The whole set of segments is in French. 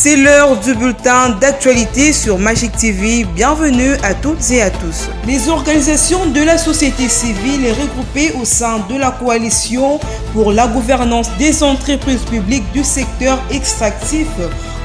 C'est l'heure du bulletin d'actualité sur Magic TV. Bienvenue à toutes et à tous. Les organisations de la société civile regroupées au sein de la coalition pour la gouvernance des entreprises publiques du secteur extractif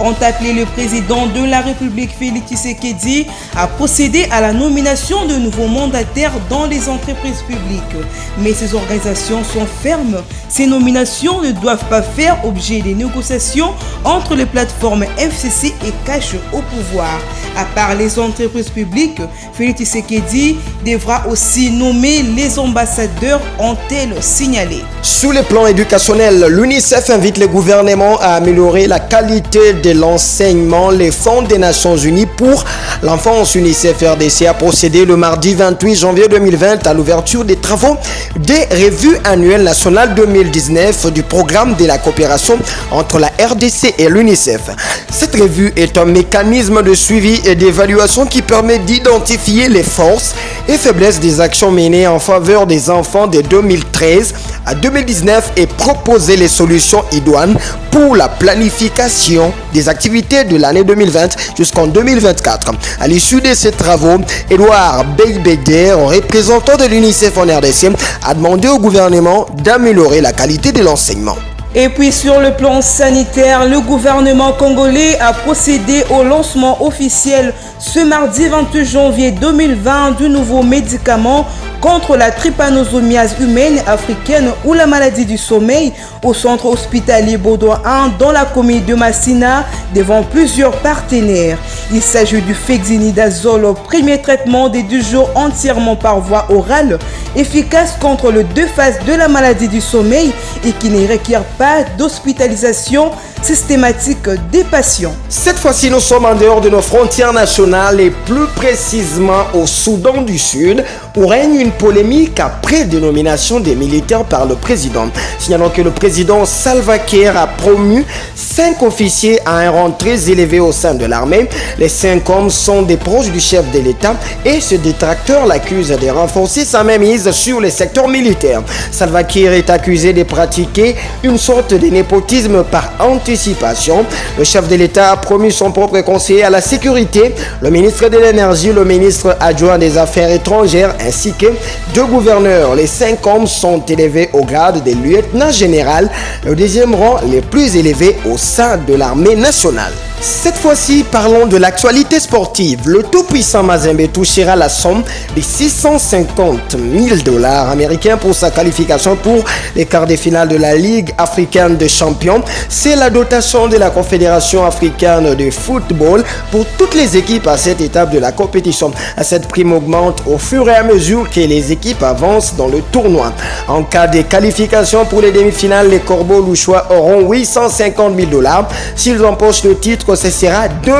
ont appelé le président de la République, Félix Tshisekedi, à procéder à la nomination de nouveaux mandataires dans les entreprises publiques. Mais ces organisations sont fermes. Ces nominations ne doivent pas faire objet des négociations entre les plateformes FCC et Cash au pouvoir. À part les entreprises publiques, Félix Tshisekedi devra aussi nommer les ambassadeurs, ont-elles signalé. Sous le plan éducationnel, l'UNICEF invite le gouvernement à améliorer la qualité de l'enseignement. Les Fonds des Nations Unies pour l'enfance UNICEF RDC a procédé le mardi 28 janvier 2020 à l'ouverture des travaux des revues annuelles nationales 2019 du programme de la coopération entre la RDC et l'UNICEF. Cette revue est un mécanisme de suivi et d'évaluation qui permet d'identifier les forces et faiblesses des actions menées en faveur des enfants de 2013 à 2019 et proposer les solutions idoines pour la planification des activités de l'année 2020 jusqu'en 2024. À l'issue de ces travaux, Edouard Beybeder, représentant de l'UNICEF en RDC, a demandé au gouvernement d'améliorer la qualité de l'enseignement. Et puis sur le plan sanitaire, le gouvernement congolais a procédé au lancement officiel ce mardi 28 janvier 2020 du nouveau médicament contre la trypanosomiase humaine africaine ou la maladie du sommeil au centre hospitalier Baudouin 1 dans la commune de Massina devant plusieurs partenaires. Il s'agit du fexinidazole, premier traitement des 10 jours entièrement par voie orale, efficace contre les deux phases de la maladie du sommeil et qui ne requiert pas d'hospitalisation systématique des patients. Cette fois-ci, nous sommes en dehors de nos frontières nationales et plus précisément au Soudan du Sud où règne une polémique après dénomination des militaires par le président. Signalons que le président Salva Kiir a promu 5 officiers à un rang très élevé au sein de l'armée. Les 5 hommes sont des proches du chef de l'État et ce détracteur l'accuse de renforcer sa mainmise sur les secteurs militaires. Salva Kiir est accusé de pratiquer une sorte de népotisme par anticipation. Le chef de l'État a promu son propre conseiller à la sécurité, le ministre de l'Énergie, le ministre adjoint des Affaires étrangères ainsi que 2 gouverneurs. Les 5 hommes sont élevés au grade de lieutenant général, le deuxième rang les plus élevés au sein de l'armée nationale. Cette fois-ci, parlons de l'actualité sportive. Le tout-puissant Mazembe touchera la somme de 650 000 $ américains pour sa qualification pour les quarts de finale de la Ligue africaine des champions. C'est la dotation de la Confédération africaine de football pour toutes les équipes à cette étape de la compétition. Cette prime augmente au fur et à mesure que les équipes avancent dans le tournoi. En cas de qualification pour les demi-finales, les Corbeaux louchois auront 850 000 $. S'ils empochent le titre, ce sera 2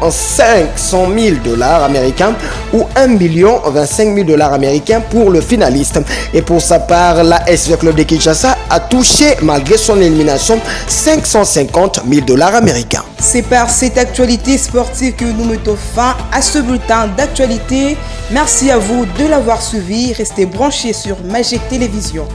500 000 $ américains ou 1 25 000 $ américains pour le finaliste. Et pour sa part, la SV Club de Kinshasa a touché, malgré son élimination, 550 000 $ américains. C'est par cette actualité sportive que nous mettons fin à ce bulletin d'actualité. Merci à vous de l'avoir suivi. Restez branchés sur Magic Télévision.